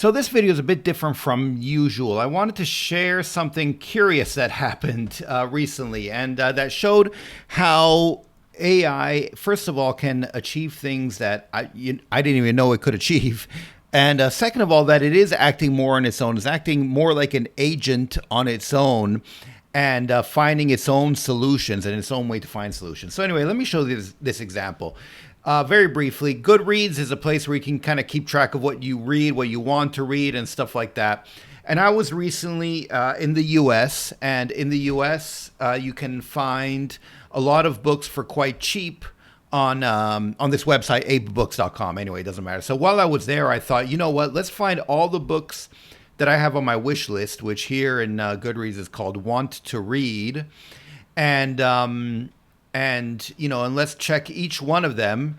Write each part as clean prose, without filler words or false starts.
So this video is a bit different from usual. I wanted to share something curious that happened recently, and that showed how AI, first of all, can achieve things that I didn't even know it could achieve. And second of all, that it is acting more on its own. It's acting more like an agent on its own and finding its own solutions and its own way to find solutions. So anyway, let me show you this example. Very briefly, Goodreads is a place where you can kind of keep track of what you read, what you want to read, and stuff like that. And I was recently in the U.S., and in the U.S., you can find a lot of books for quite cheap on this website, abebooks.com. Anyway, it doesn't matter. So while I was there, I thought, you know what? Let's find all the books that I have on my wish list, which here in Goodreads is called Want to Read, and and let's check each one of them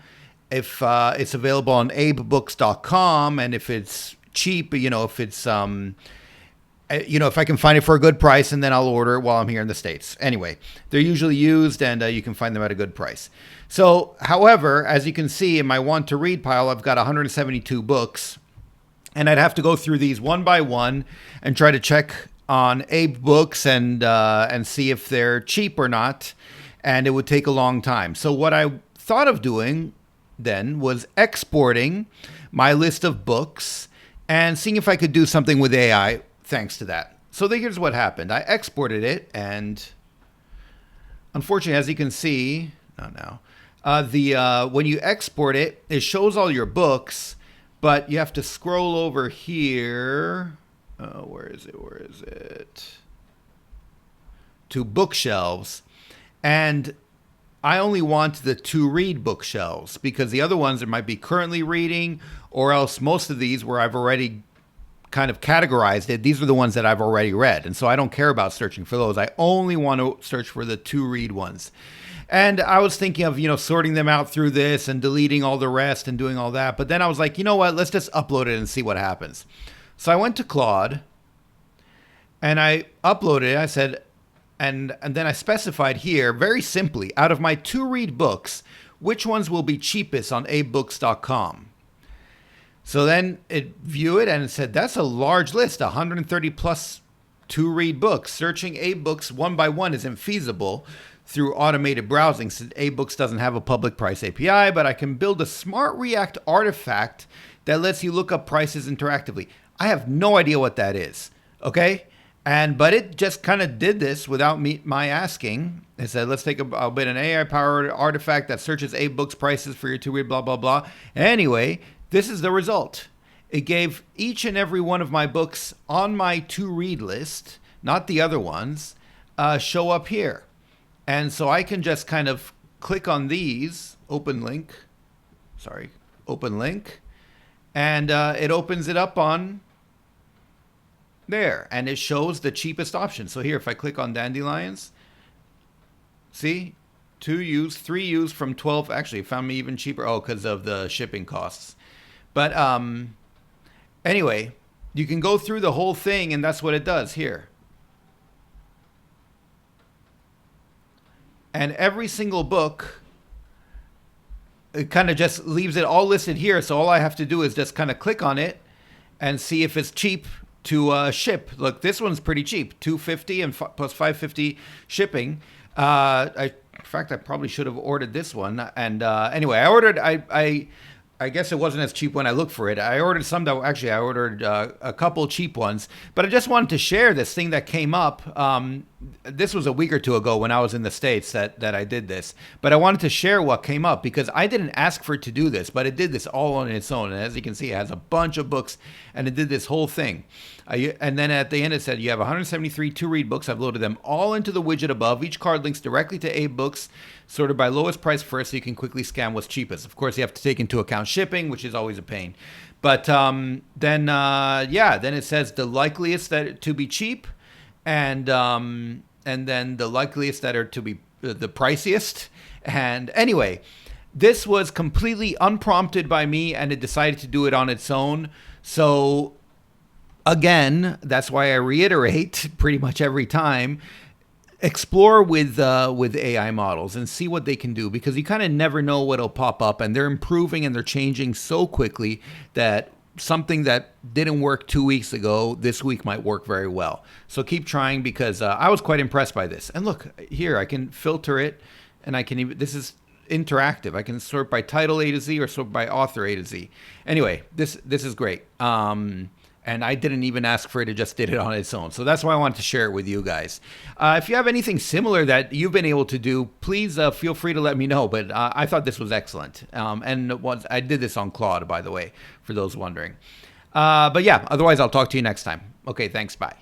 if it's available on abebooks.com, and if it's cheap, if it's if I can find it for a good price, and then I'll order it while I'm here in the States. Anyway, they're usually used, and you can find them at a good price. So, however, as you can see in my want to read pile, I've got 172 books, and I'd have to go through these one by one and try to check on Abe Books and see if they're cheap or not, and it would take a long time. So what I thought of doing then was exporting my list of books and seeing if I could do something with AI thanks to that. So here's what happened. I exported it, and unfortunately, as you can see, when you export it, it shows all your books, but you have to scroll over here. Where is it? To bookshelves. And I only want the to read bookshelves, because the other ones that might be currently reading, or else most of these where I've already kind of categorized it, these are the ones that I've already read. And so I don't care about searching for those. I only want to search for the to read ones. And I was thinking of, sorting them out through this and deleting all the rest and doing all that. But then I was like, you know what? Let's just upload it and see what happens. So I went to Claude and I uploaded it. I said, and then I specified here very simply, out of my to read books, which ones will be cheapest on abebooks.com. So then it viewed it and it said, that's a large list, 130 plus to read books. Searching AbeBooks one by one isn't feasible through automated browsing, since AbeBooks doesn't have a public price API, but I can build a smart React artifact that lets you look up prices interactively. I have no idea what that is, okay? But it just kind of did this without my asking. It said, let's take a bit an AI-powered artifact that searches AbeBooks prices for your to-read, blah, blah, blah. Anyway, this is the result. It gave each and every one of my books on my to-read list, not the other ones, show up here. And so I can just kind of click on these, open link, and it opens it up on there, and it shows the cheapest option. So here, if I click on Dandelions, see, 2 used, 3 used from 12. Actually, it found me even cheaper. Oh, because of the shipping costs. But anyway, you can go through the whole thing, and that's what it does here. And every single book, it kind of just leaves it all listed here. So all I have to do is just kind of click on it and see if it's cheap to ship. Look, this one's pretty cheap, $250 and plus $550 shipping. In fact, I probably should have ordered this one. And anyway, I ordered. I guess it wasn't as cheap when I looked for it. I ordered some that actually I ordered a couple cheap ones. But I just wanted to share this thing that came up. This was a week or two ago when I was in the States that I did this. But I wanted to share what came up because I didn't ask for it to do this, but it did this all on its own. And as you can see, it has a bunch of books, and it did this whole thing. And then at the end, it said, you have 173 to-read books. I've loaded them all into the widget above. Each card links directly to AbeBooks, sorted by lowest price first, so you can quickly scan what's cheapest. Of course, you have to take into account shipping, which is always a pain. But then it says the likeliest that to be cheap, and then the likeliest that are to be the priciest. And anyway, this was completely unprompted by me, and it decided to do it on its own. So again, that's why I reiterate pretty much every time, explore with AI models and see what they can do, because you kind of never know what'll pop up, and they're improving and they're changing so quickly that something that didn't work 2 weeks ago, this week might work very well. So keep trying, because I was quite impressed by this. And look here, I can filter it, and I can even, this is interactive. I can sort by title A to Z or sort by author A to Z. Anyway, this is great. And I didn't even ask for it. It just did it on its own. So that's why I wanted to share it with you guys. If you have anything similar that you've been able to do, please feel free to let me know. But I thought this was excellent. And once I did this on Claude, by the way, for those wondering. But yeah, otherwise I'll talk to you next time. Okay, thanks. Bye.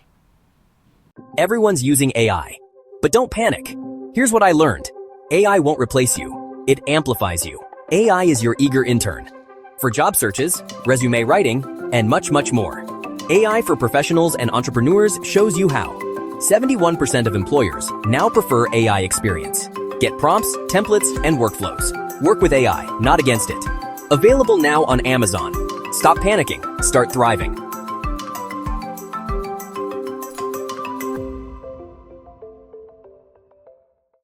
Everyone's using AI. But don't panic. Here's what I learned. AI won't replace you. It amplifies you. AI is your eager intern. For job searches, resume writing, and much, much more. AI for professionals and entrepreneurs shows you how. 71% of employers now prefer AI experience. Get prompts, templates, and workflows. Work with AI, not against it. Available now on Amazon. Stop panicking. Start thriving.